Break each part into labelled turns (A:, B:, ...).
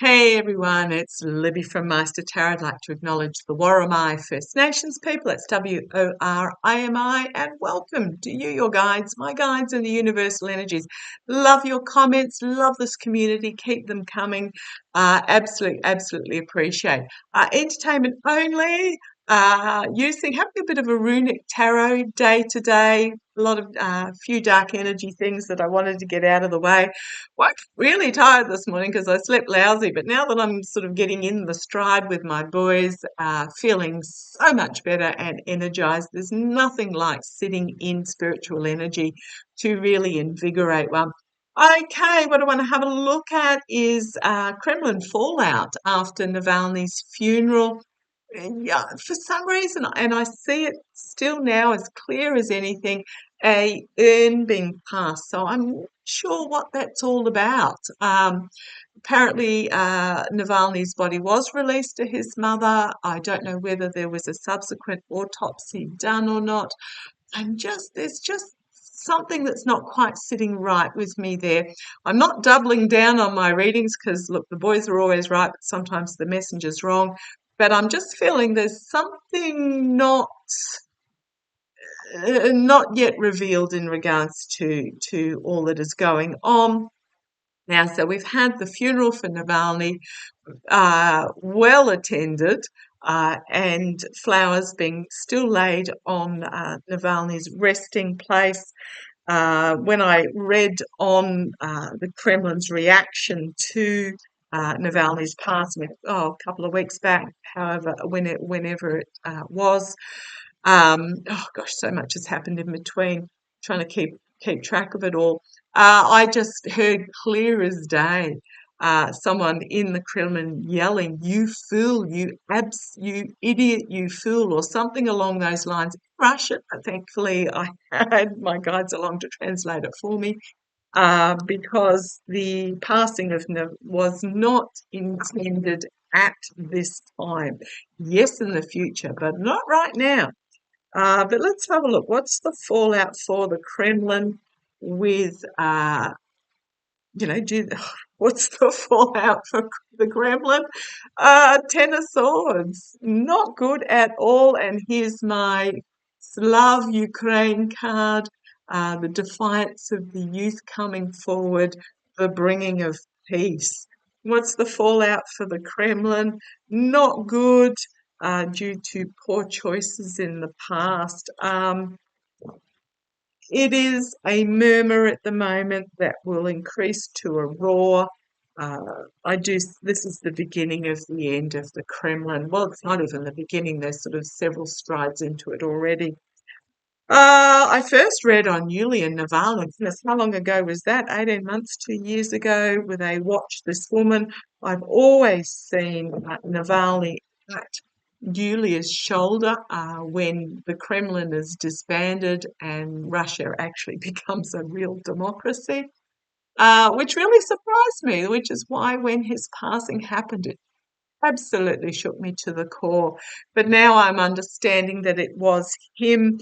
A: Hey everyone, it's Libby from Maighstir Tarot. I'd like to acknowledge the Worimi First Nations people. It's WORIMI, and welcome to you, your guides, my guides, and the universal energies. Love your comments, love this community, keep them coming. Absolutely appreciate. Entertainment only. Having a bit of a runic tarot day today. A lot of few dark energy things that I wanted to get out of the way. Woke really tired this morning because I slept lousy, but now that I'm sort of getting in the stride with my boys, feeling so much better and energized, there's nothing like sitting in spiritual energy to really invigorate one. Okay, what I want to have a look at is Kremlin fallout after Navalny's funeral. Yeah, for some reason, and I see it still now as clear as anything, a urn being passed. So I'm not sure what that's all about. Apparently, Navalny's body was released to his mother. I don't know whether there was a subsequent autopsy done or not. There's just something that's not quite sitting right with me there. I'm not doubling down on my readings because, look, the boys are always right, but sometimes the messenger's wrong. But I'm just feeling there's something not yet revealed in regards to all that is going on. Now, so we've had the funeral for Navalny, well attended, and flowers being still laid on Navalny's resting place. When I read on the Kremlin's reaction to Navalny's passing, a couple of weeks back, whenever it was, oh gosh, so much has happened in between. Trying to keep track of it all. I just heard clear as day someone in the Kremlin yelling, "You fool! You idiot! You fool!" or something along those lines. Russian. Thankfully, I had my guides along to translate it for me. Because the passing of Nev was not intended at this time. Yes, in the future, but not right now. But let's have a look. What's the fallout for the Kremlin with, what's the fallout for the Kremlin? Ten of Swords. Not good at all. And here's my Slav Ukraine card. The defiance of the youth coming forward, the bringing of peace. What's the fallout for the Kremlin? Not good due to poor choices in the past. It is a murmur at the moment that will increase to a roar. This is the beginning of the end of the Kremlin. Well, it's not even the beginning. There's sort of several strides into it already. I first read on Yulia Navalny. Goodness, how long ago was that? 18 months, 2 years ago, where they watched this woman. I've always seen Navalny at Yulia's shoulder when the Kremlin is disbanded and Russia actually becomes a real democracy, which really surprised me, which is why when his passing happened, it absolutely shook me to the core. But now I'm understanding that it was him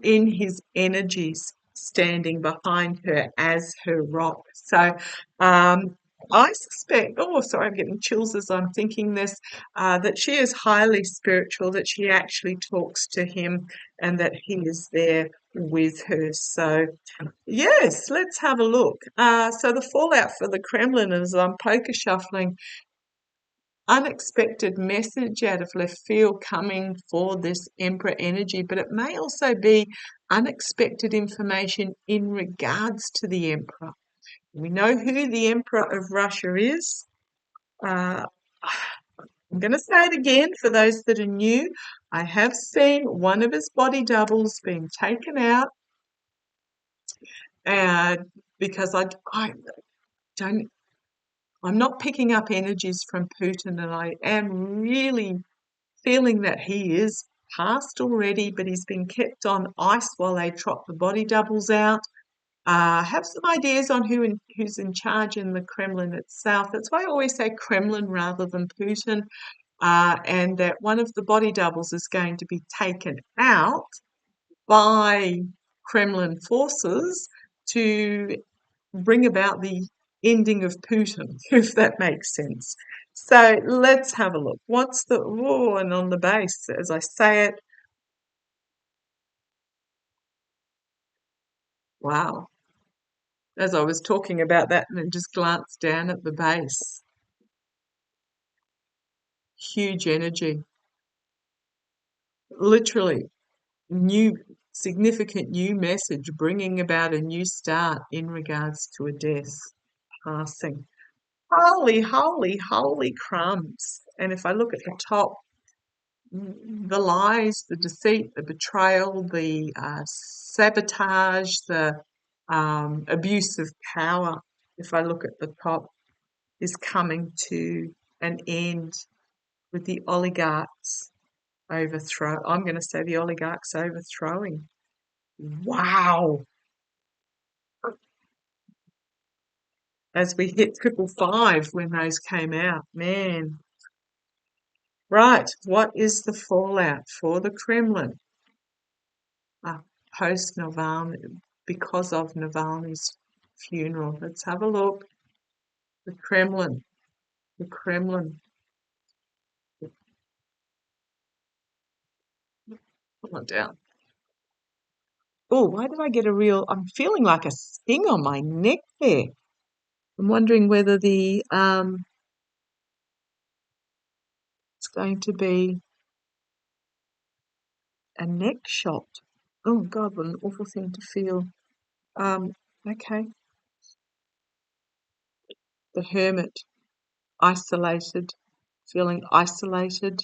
A: in his energies standing behind her as her rock. So I suspect, oh, sorry, I'm getting chills as I'm thinking this, that she is highly spiritual, that she actually talks to him and that he is there with her. So, yes, let's have a look. So the fallout for the Kremlin is I'm poker shuffling. Unexpected message out of left field coming for this Emperor energy, but it may also be unexpected information in regards to the Emperor. We know who the Emperor of Russia is. I'm going to say it again for those that are new. I have seen one of his body doubles being taken out because I'm not picking up energies from Putin, and I am really feeling that he is passed already, but he's been kept on ice while they trot the body doubles out. Have some ideas on who's in charge in the Kremlin itself. That's why I always say Kremlin rather than Putin, and that one of the body doubles is going to be taken out by Kremlin forces to bring about the ending of Putin, if that makes sense. So let's have a look. What's the, oh, and on the base, as I say it, wow. As I was talking about that and then just glanced down at the base, huge energy, literally new, significant new message, bringing about a new start in regards to a death, passing. Holy, holy, holy crumbs. And if I look at the top, the lies, the deceit, the betrayal, the sabotage, the abuse of power, if I look at the top, is coming to an end with the oligarchs I'm going to say the oligarchs overthrowing. Wow. As we hit 555 when those came out, man. Right, what is the fallout for the Kremlin post Navalny, because of Navalny's funeral? Let's have a look. The Kremlin, the Kremlin. Come on down. Oh, why did I get I'm feeling like a sting on my neck there. I'm wondering whether it's going to be a neck shot. Oh God, what an awful thing to feel. Okay. The Hermit, isolated, feeling isolated.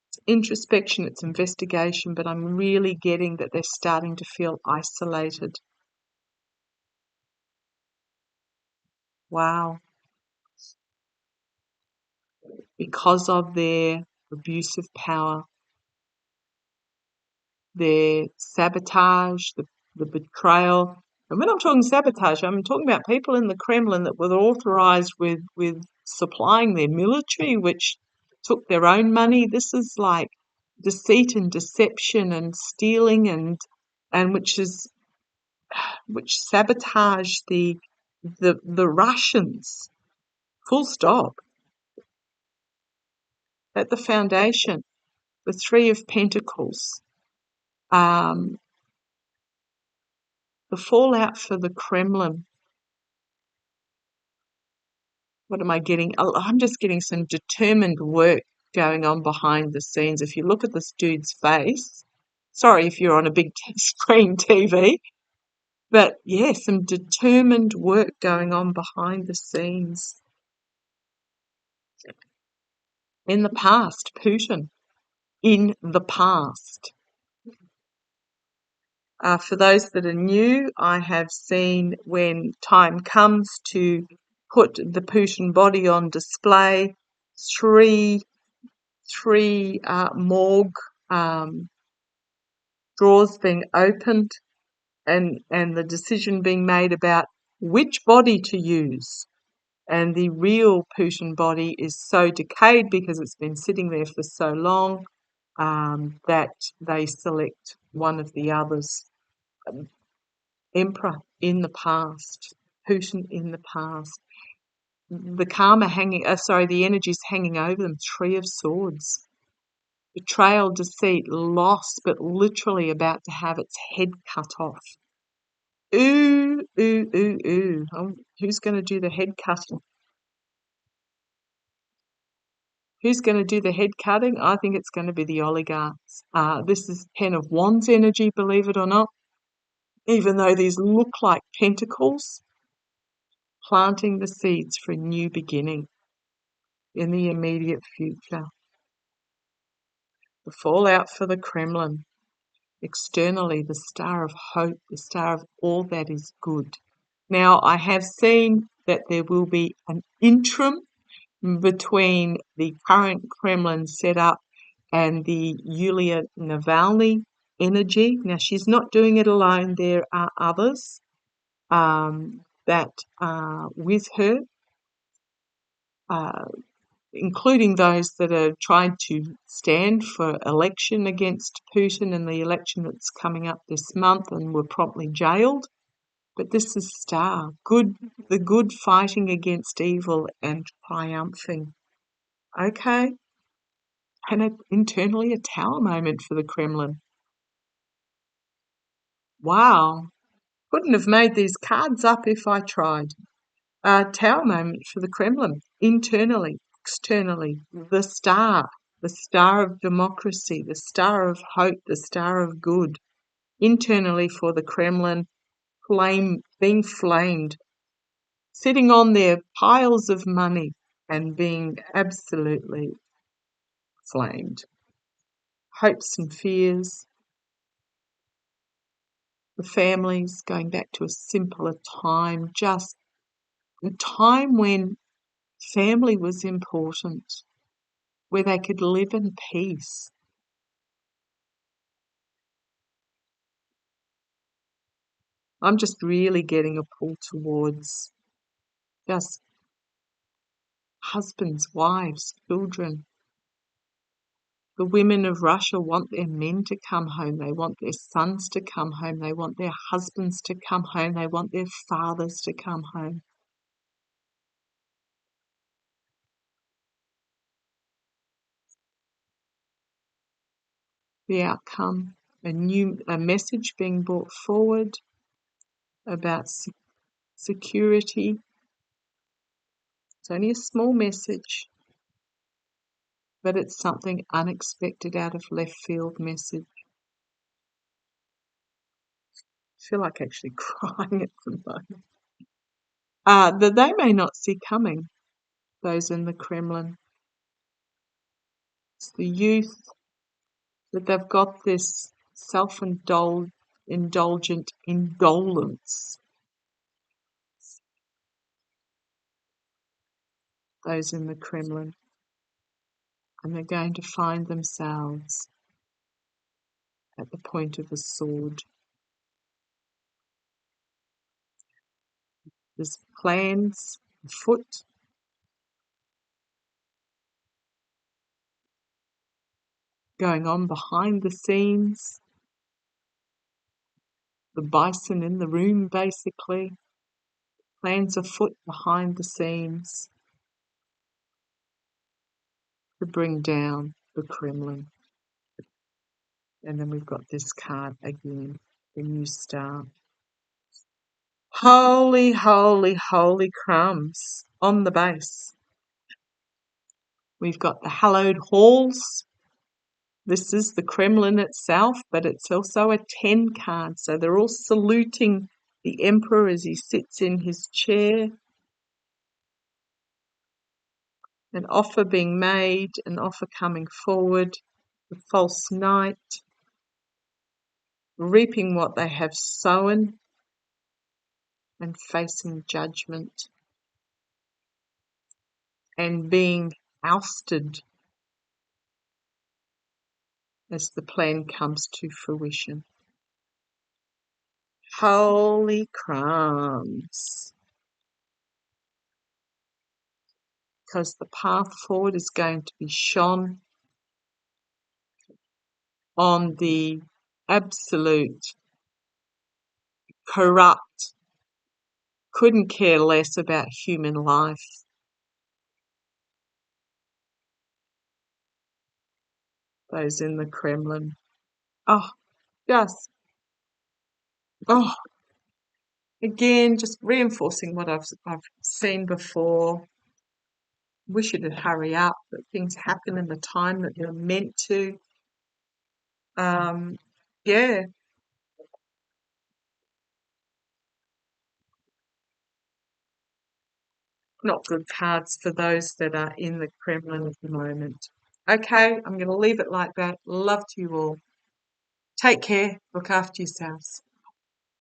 A: It's introspection, it's investigation, but I'm really getting that they're starting to feel isolated. Wow. Because of their abuse of power, their sabotage, the betrayal. And when I'm talking sabotage, I'm talking about people in the Kremlin that were authorized with supplying their military, which took their own money. This is like deceit and deception and stealing and which sabotage the Russians. Full stop. At the foundation, the Three of Pentacles. The fallout for the Kremlin. What am I getting? Oh, I'm just getting some determined work going on behind the scenes. If you look at this dude's face, sorry if you're on a big screen TV, but yeah, some determined work going on behind the scenes. In the past, Putin. In the past. For those that are new, I have seen when time comes to put the Putin body on display, three morgue drawers being opened and the decision being made about which body to use. And the real Putin body is so decayed because it's been sitting there for so long that they select one of the others. Emperor in the past, Putin in the past. The karma the energies hanging over them, Three of Swords. Betrayal, deceit, loss, but literally about to have its head cut off. Ooh, ooh, ooh, ooh. Who's going to do the head cutting? Who's going to do the head cutting? I think it's going to be the oligarchs. This is Ten of Wands energy, believe it or not. Even though these look like pentacles, planting the seeds for a new beginning in the immediate future. The fallout for the Kremlin. Externally, the star of hope, the star of all that is good. Now, I have seen that there will be an interim between the current Kremlin setup and the Yulia Navalny energy. Now, she's not doing it alone. There are others that are with her. including those that are trying to stand for election against Putin in the election that's coming up this month and were promptly jailed. But this is Star, the good fighting against evil and triumphing. Okay? And internally a Tower moment for the Kremlin. Wow. Couldn't have made these cards up if I tried. Tower moment for the Kremlin. Internally, externally, the star of democracy, the star of hope, the star of good. Internally for the Kremlin, being flamed, sitting on their piles of money and being absolutely flamed. Hopes and fears, the families going back to a simpler time, just a time when family was important, where they could live in peace. I'm just really getting a pull towards just husbands, wives, children. The women of Russia want their men to come home. They want their sons to come home. They want their husbands to come home. They want their fathers to come home. The outcome, a message being brought forward about security. It's only a small message, but it's something unexpected out of left field message. I feel like actually crying at the moment. That they may not see coming, those in the Kremlin. It's the youth, that they've got this self-indulgent indolence, those in the Kremlin, and they're going to find themselves at the point of a sword. There's plans afoot, going on behind the scenes, the bison in the room basically, plans afoot behind the scenes to bring down the Kremlin. And then we've got this card again, the new star. Holy, holy, holy crumbs on the base. We've got the hallowed halls. This is the Kremlin itself, but it's also a 10 card. So they're all saluting the emperor as he sits in his chair. An offer being made, an offer coming forward. The false knight, reaping what they have sown and facing judgment and being ousted as the plan comes to fruition. Holy crumbs. Because the path forward is going to be shone on the absolute corrupt, couldn't care less about human life. Those in the Kremlin. Oh, just, oh, again, just reinforcing what I've seen before. Wish it'd hurry up, that things happen in the time that they're meant to. Yeah, not good cards for those that are in the Kremlin at the moment. Okay, I'm going to leave it like that. Love to you all. Take care. Look after yourselves.